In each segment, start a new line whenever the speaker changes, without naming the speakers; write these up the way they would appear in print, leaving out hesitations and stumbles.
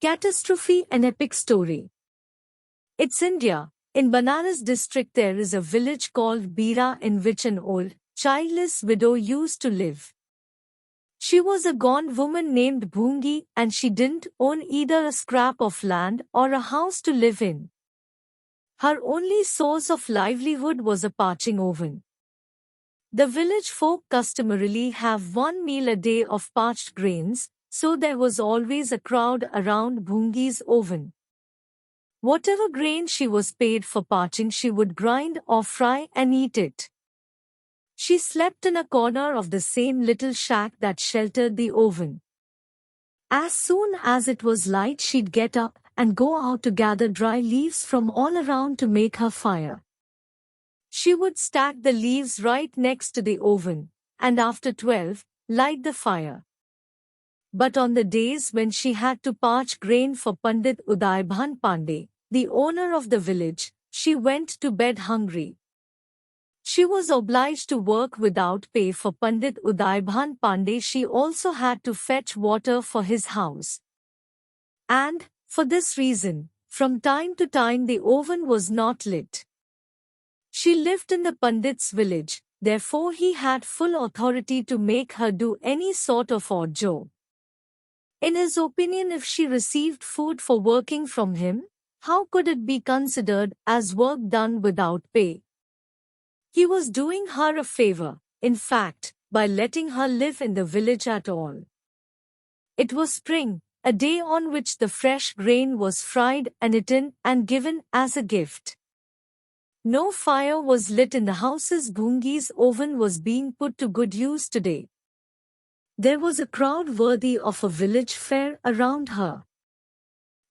Catastrophe An Epic Story. It's India. In Banaras district there is a village called Bira in which an old, childless widow used to live. She was a gaunt woman named Bhoongi and she didn't own either a scrap of land or a house to live in. Her only source of livelihood was a parching oven. The village folk customarily have one meal a day of parched grains, so there was always a crowd around Bhoongi's oven. Whatever grain she was paid for parching she would grind or fry and eat it. She slept in a corner of the same little shack that sheltered the oven. As soon as it was light she'd get up and go out to gather dry leaves from all around to make her fire. She would stack the leaves right next to the oven, and after 12, light the fire. But on the days when she had to parch grain for Pandit Udaybhan Pandey, the owner of the village, she went to bed hungry. She was obliged to work without pay for Pandit Udaybhan Pandey. She also had to fetch water for his house. And, for this reason, from time to time the oven was not lit. She lived in the Pandit's village, therefore he had full authority to make her do any sort of odd job. In his opinion, if she received food for working from him, how could it be considered as work done without pay? He was doing her a favor, in fact, by letting her live in the village at all. It was spring, a day on which the fresh grain was fried and eaten and given as a gift. No fire was lit in the houses. Bhoongi's oven was being put to good use today. There was a crowd worthy of a village fair around her.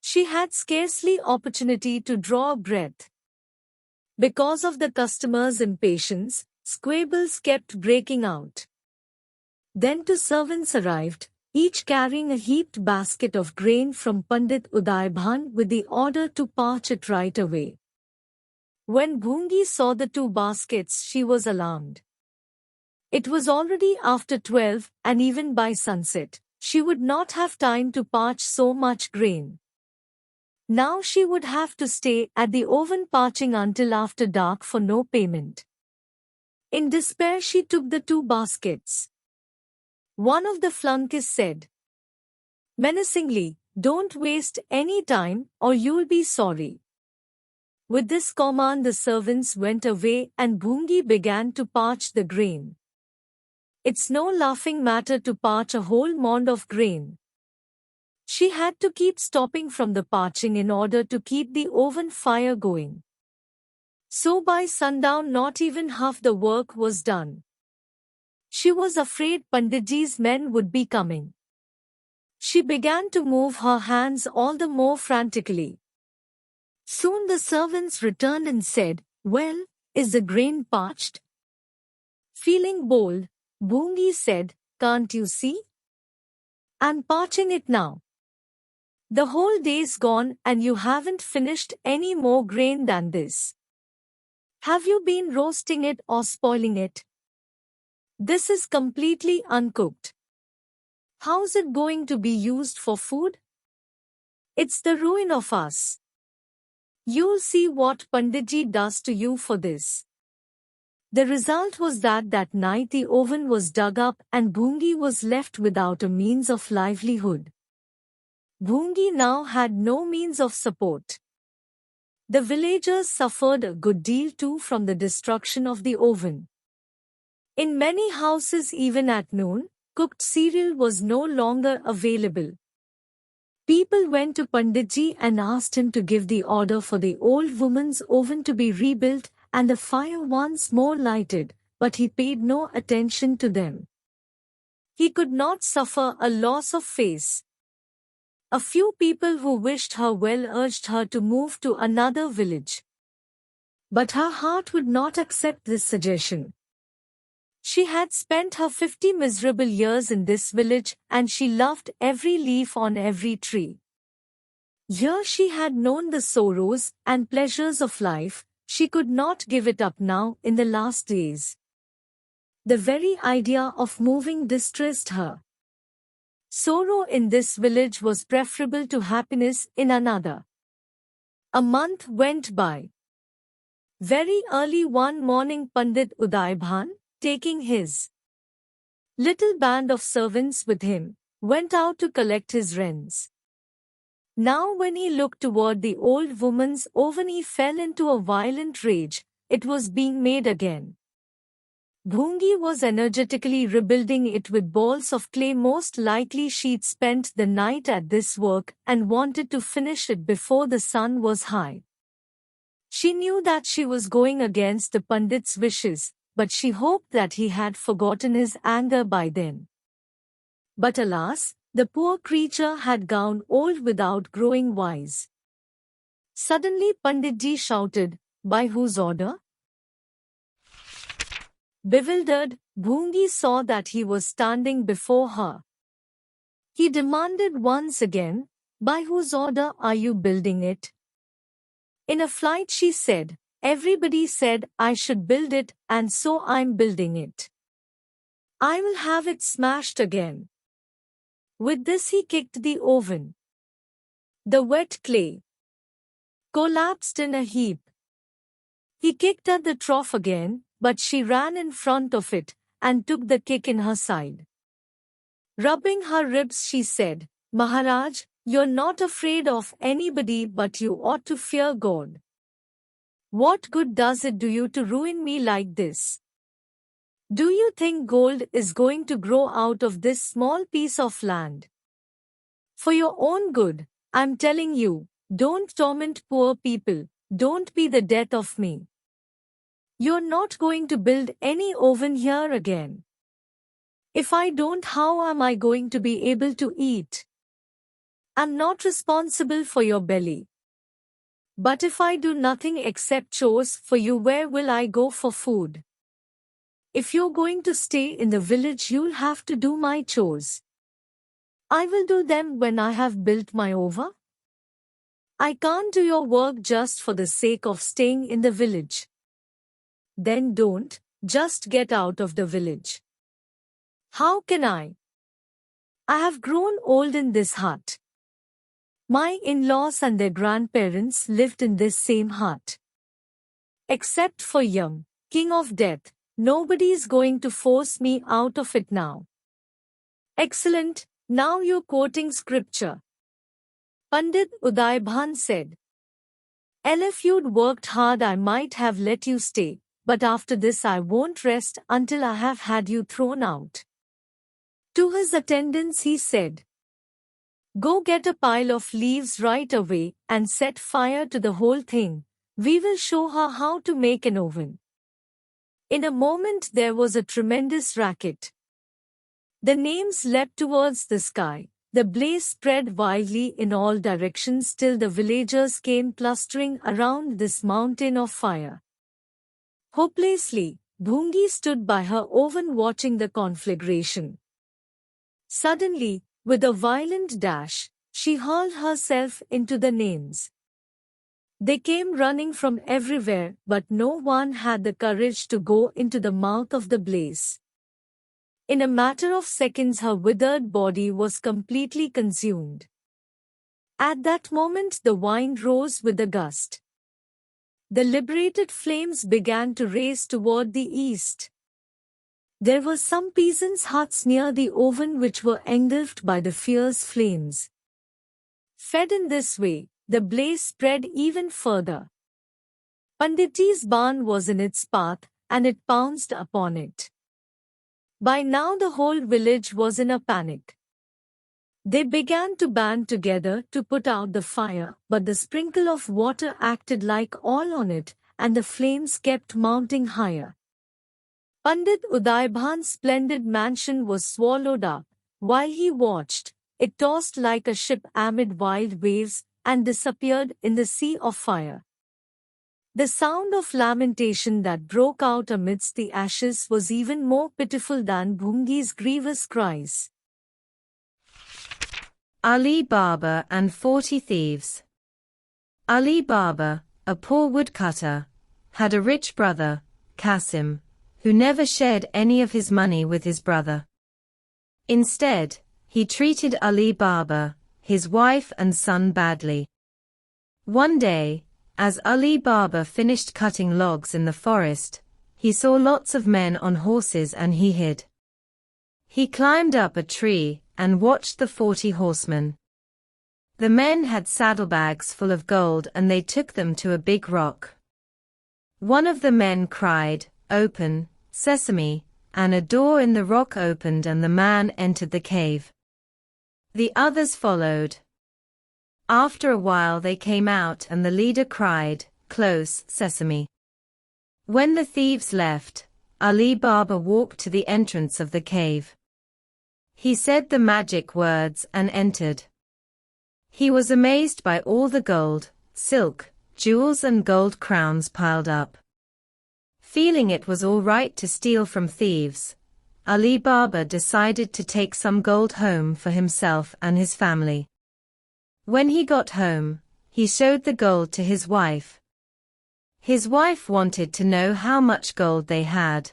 She had scarcely opportunity to draw a breath. Because of the customers' impatience, squabbles kept breaking out. Then two servants arrived, each carrying a heaped basket of grain from Pandit Udaybhan with the order to parch it right away. When Bhoongi saw the two baskets she was alarmed. It was already after 12 and even by sunset, she would not have time to parch so much grain. Now she would have to stay at the oven parching until after dark for no payment. In despair she took the two baskets. One of the flunkies said menacingly, "Don't waste any time or you'll be sorry." With this command the servants went away and Bhoongi began to parch the grain. It's no laughing matter to parch a whole mound of grain. She had to keep stopping from the parching in order to keep the oven fire going. So by sundown not even half the work was done. She was afraid Panditji's men would be coming. She began to move her hands all the more frantically. Soon the servants returned and said, "Well, is the grain parched?" Feeling bold, Bhoongi said, "Can't you see? I'm parching it now. The whole day's gone and you haven't finished any more grain than this. Have you been roasting it or spoiling it? This is completely uncooked. How's it going to be used for food? It's the ruin of us. You'll see what Panditji does to you for this." The result was that night the oven was dug up and Bhoongi was left without a means of livelihood. Bhoongi now had no means of support. The villagers suffered a good deal too from the destruction of the oven. In many houses even at noon, cooked cereal was no longer available. People went to Panditji and asked him to give the order for the old woman's oven to be rebuilt and the fire once more lighted, but he paid no attention to them. He could not suffer a loss of face. A few people who wished her well urged her to move to another village. But her heart would not accept this suggestion. She had spent her 50 miserable years in this village and she loved every leaf on every tree. Here she had known the sorrows and pleasures of life. She could not give it up now in the last days. The very idea of moving distressed her. Sorrow in this village was preferable to happiness in another. A month went by. Very early one morning Pandit Udaibhan, taking his little band of servants with him, went out to collect his rents. Now when he looked toward the old woman's oven he fell into a violent rage. It was being made again. Bhungi was energetically rebuilding it with balls of clay. Most likely she'd spent the night at this work and wanted to finish it before the sun was high. She knew that she was going against the Pandit's wishes, but she hoped that he had forgotten his anger by then. But alas, the poor creature had grown old without growing wise. Suddenly Panditji shouted, "By whose order?" Bewildered, Bhungi saw that he was standing before her. He demanded once again, "By whose order are you building it?" In a flight she said, "Everybody said I should build it, and so I'm building it. I will have it smashed again." With this he kicked the oven. The wet clay collapsed in a heap. He kicked at the trough again, but she ran in front of it and took the kick in her side. Rubbing her ribs she said, "Maharaj, you're not afraid of anybody but you ought to fear God. What good does it do you to ruin me like this? Do you think gold is going to grow out of this small piece of land? For your own good, I'm telling you, don't torment poor people, don't be the death of me. You're not going to build any oven here again. If I don't, how am I going to be able to eat? I'm not responsible for your belly. But if I do nothing except chores for you, where will I go for food? If you're going to stay in the village, you'll have to do my chores. I will do them when I have built my oven. I can't do your work just for the sake of staying in the village. Then don't, just get out of the village." "How can I? I have grown old in this hut. My in-laws and their grandparents lived in this same hut. Except for Yam, king of death, nobody's going to force me out of it now." "Excellent, now you're quoting scripture," Pandit Udaibhan said. "If you'd worked hard I might have let you stay, but after this I won't rest until I have had you thrown out." To his attendants he said, "Go get a pile of leaves right away and set fire to the whole thing. We will show her how to make an oven." In a moment there was a tremendous racket. The names leapt towards the sky. The blaze spread wildly in all directions till the villagers came clustering around this mountain of fire. Hopelessly, Bhungi stood by her oven watching the conflagration. Suddenly, with a violent dash, she hurled herself into the names. They came running from everywhere, but no one had the courage to go into the mouth of the blaze. In a matter of seconds her withered body was completely consumed. At that moment the wind rose with a gust. The liberated flames began to race toward the east. There were some peasants' huts near the oven which were engulfed by the fierce flames. Fed in this way, the blaze spread even further. Panditji's barn was in its path, and it pounced upon it. By now the whole village was in a panic. They began to band together to put out the fire, but the sprinkle of water acted like oil on it, and the flames kept mounting higher. Pandit Udaibhan's splendid mansion was swallowed up. While he watched, it tossed like a ship amid wild waves, and disappeared in the sea of fire. The sound of lamentation that broke out amidst the ashes was even more pitiful than Bhungi's grievous cries.
Ali Baba and 40 Thieves. Ali Baba, a poor woodcutter, had a rich brother, Qasim, who never shared any of his money with his brother. Instead, he treated Ali Baba, his wife and son badly. One day, as Ali Baba finished cutting logs in the forest, he saw lots of men on horses and he hid. He climbed up a tree and watched the 40 horsemen. The men had saddlebags full of gold and they took them to a big rock. One of the men cried, "Open, Sesame," and a door in the rock opened and the man entered the cave. The others followed. After a while they came out and the leader cried, "Close, Sesame." When the thieves left, Ali Baba walked to the entrance of the cave. He said the magic words and entered. He was amazed by all the gold, silk, jewels and gold crowns piled up. Feeling it was all right to steal from thieves, Ali Baba decided to take some gold home for himself and his family. When he got home, he showed the gold to his wife. His wife wanted to know how much gold they had.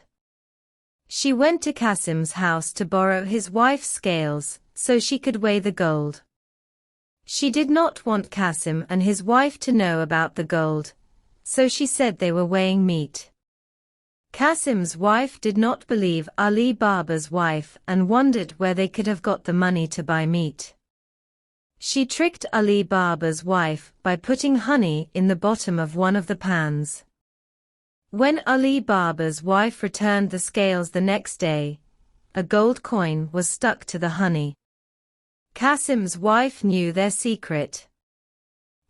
She went to Qasim's house to borrow his wife's scales so she could weigh the gold. She did not want Qasim and his wife to know about the gold, so she said they were weighing meat. Qasim's wife did not believe Ali Baba's wife and wondered where they could have got the money to buy meat. She tricked Ali Baba's wife by putting honey in the bottom of one of the pans. When Ali Baba's wife returned the scales the next day, a gold coin was stuck to the honey. Qasim's wife knew their secret.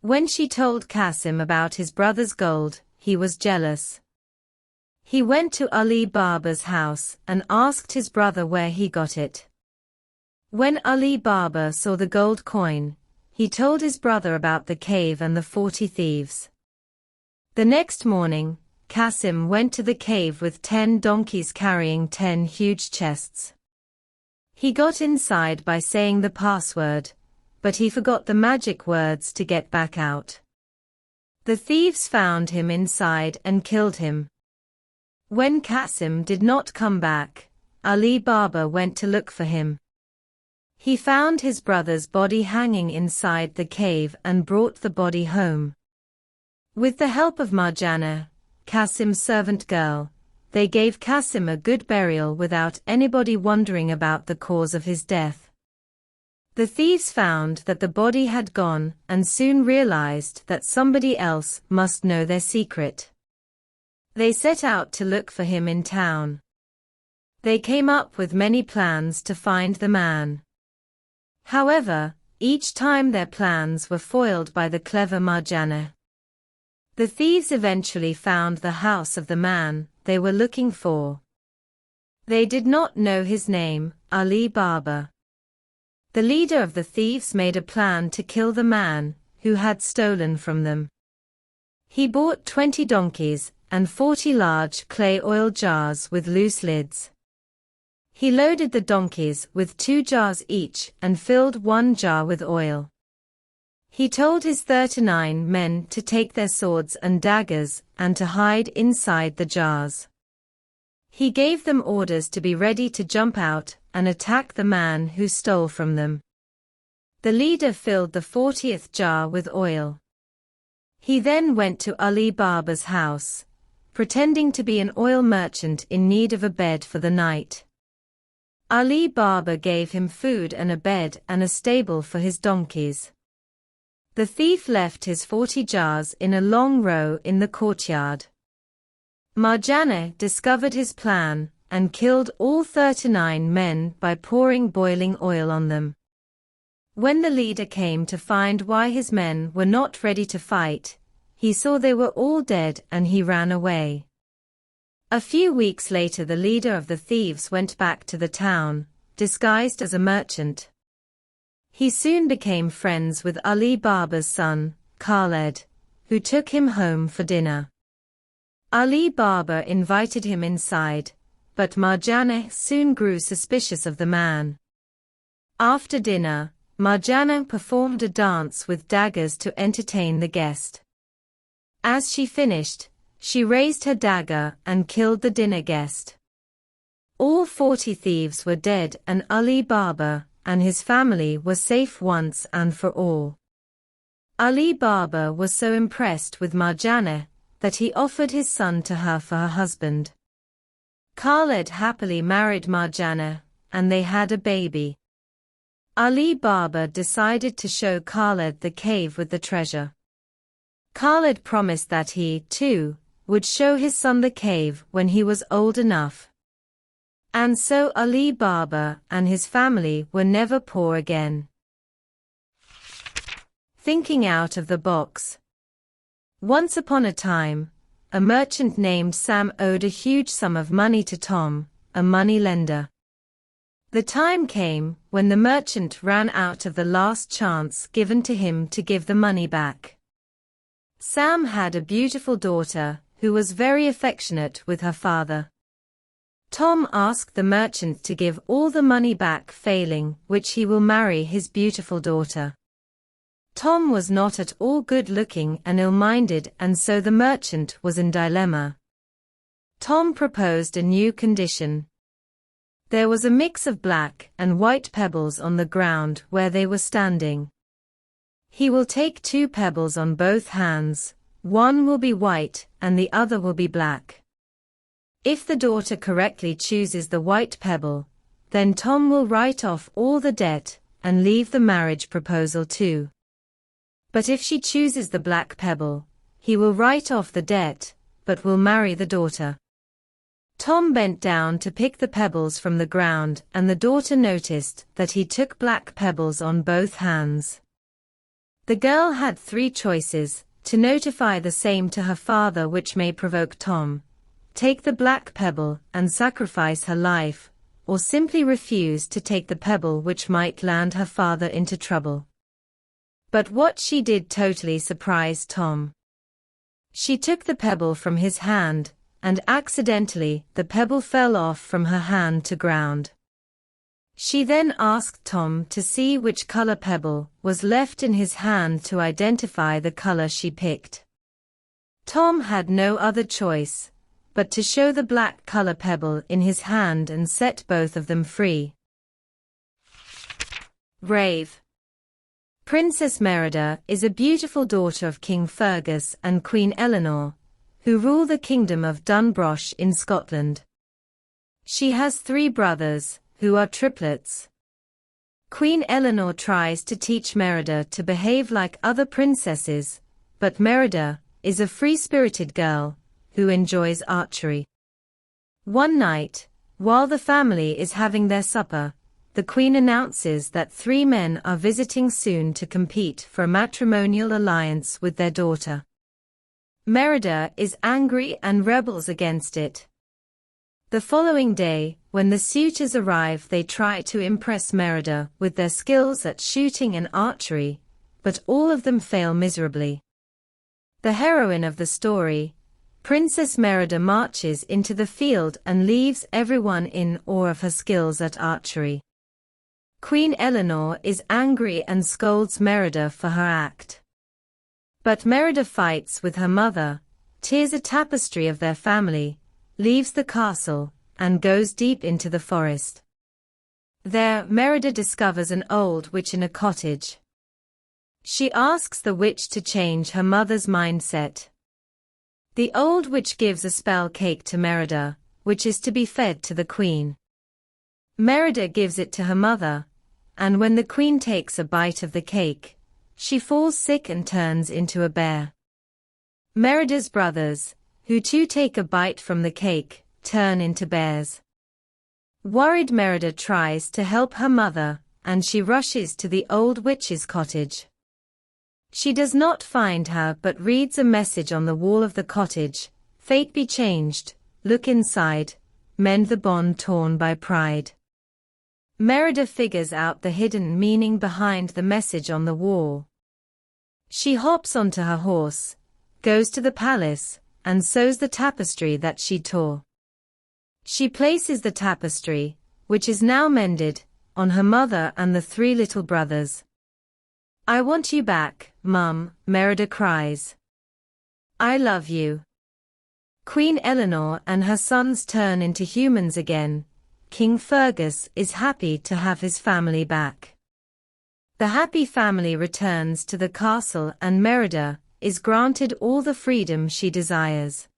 When she told Qasim about his brother's gold, he was jealous. He went to Ali Baba's house and asked his brother where he got it. When Ali Baba saw the gold coin, he told his brother about the cave and the 40 thieves. The next morning, Qasim went to the cave with 10 donkeys carrying 10 huge chests. He got inside by saying the password, but he forgot the magic words to get back out. The thieves found him inside and killed him. When Qasim did not come back, Ali Baba went to look for him. He found his brother's body hanging inside the cave and brought the body home. With the help of Marjana, Qasim's servant girl, they gave Qasim a good burial without anybody wondering about the cause of his death. The thieves found that the body had gone and soon realized that somebody else must know their secret. They set out to look for him in town. They came up with many plans to find the man. However, each time their plans were foiled by the clever Marjana. The thieves eventually found the house of the man they were looking for. They did not know his name, Ali Baba. The leader of the thieves made a plan to kill the man who had stolen from them. He bought 20 donkeys and 40 large clay oil jars with loose lids. He loaded the donkeys with 2 jars each and filled 1 jar with oil. He told his 39 men to take their swords and daggers and to hide inside the jars. He gave them orders to be ready to jump out and attack the man who stole from them. The leader filled the 40th jar with oil. He then went to Ali Baba's house, pretending to be an oil merchant in need of a bed for the night. Ali Baba gave him food and a bed and a stable for his donkeys. The thief left his 40 jars in a long row in the courtyard. Marjana discovered his plan and killed all 39 men by pouring boiling oil on them. When the leader came to find why his men were not ready to fight, he saw they were all dead and he ran away. A few weeks later the leader of the thieves went back to the town, disguised as a merchant. He soon became friends with Ali Baba's son, Khaled, who took him home for dinner. Ali Baba invited him inside, but Marjana soon grew suspicious of the man. After dinner, Marjana performed a dance with daggers to entertain the guest. As she finished, she raised her dagger and killed the dinner guest. All 40 thieves were dead and Ali Baba, and his family were safe once and for all. Ali Baba was so impressed with Marjana that he offered his son to her for her husband. Khaled happily married Marjana, and they had a baby. Ali Baba decided to show Khaled the cave with the treasure. Khaled promised that he, too, would show his son the cave when he was old enough. And so Ali Baba and his family were never poor again. Thinking out of the box. Once upon a time, a merchant named Sam owed a huge sum of money to Tom, a money lender. The time came when the merchant ran out of the last chance given to him to give the money back. Sam had a beautiful daughter who was very affectionate with her father. Tom asked the merchant to give all the money back, failing which he will marry his beautiful daughter. Tom was not at all good-looking and ill-minded, and so the merchant was in dilemma. Tom proposed a new condition. There was a mix of black and white pebbles on the ground where they were standing. He will take 2 pebbles on both hands, one will be white and the other will be black. If the daughter correctly chooses the white pebble, then Tom will write off all the debt and leave the marriage proposal too. But if she chooses the black pebble, he will write off the debt, but will marry the daughter. Tom bent down to pick the pebbles from the ground, and the daughter noticed that he took black pebbles on both hands. The girl had 3 choices: to notify the same to her father, which may provoke Tom, take the black pebble and sacrifice her life, or simply refuse to take the pebble, which might land her father into trouble. But what she did totally surprised Tom. She took the pebble from his hand, and accidentally the pebble fell off from her hand to ground. She then asked Tom to see which color pebble was left in his hand to identify the color she picked. Tom had no other choice but to show the black color pebble in his hand and set both of them free. Rave. Princess Merida is a beautiful daughter of King Fergus and Queen Eleanor, who rule the kingdom of Dunbroch in Scotland. She has 3 brothers, who are triplets. Queen Eleanor tries to teach Merida to behave like other princesses, but Merida is a free-spirited girl who enjoys archery. One night, while the family is having their supper, the Queen announces that 3 men are visiting soon to compete for a matrimonial alliance with their daughter. Merida is angry and rebels against it. The following day, when the suitors arrive, they try to impress Merida with their skills at shooting and archery, but all of them fail miserably. The heroine of the story, Princess Merida, marches into the field and leaves everyone in awe of her skills at archery. Queen Eleanor is angry and scolds Merida for her act. But Merida fights with her mother, tears a tapestry of their family, leaves the castle, and goes deep into the forest. There, Merida discovers an old witch in a cottage. She asks the witch to change her mother's mindset. The old witch gives a spell cake to Merida, which is to be fed to the queen. Merida gives it to her mother, and when the queen takes a bite of the cake, she falls sick and turns into a bear. Merida's brothers, who too take a bite from the cake, turn into bears. Worried, Merida tries to help her mother, and she rushes to the old witch's cottage. She does not find her but reads a message on the wall of the cottage: "Fate be changed, look inside, mend the bond torn by pride." Merida figures out the hidden meaning behind the message on the wall. She hops onto her horse, goes to the palace, and sews the tapestry that she tore. She places the tapestry, which is now mended, on her mother and the 3 little brothers. "I want you back, Mum," Merida cries. "I love you." Queen Eleanor and her sons turn into humans again, King Fergus is happy to have his family back. The happy family returns to the castle and Merida is granted all the freedom she desires.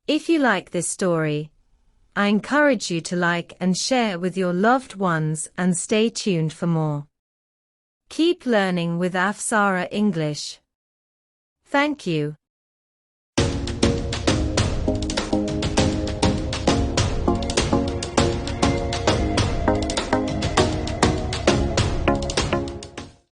If you like this story, I encourage you to like and share with your loved ones and stay tuned for more. Keep learning with Afsara English. Thank you.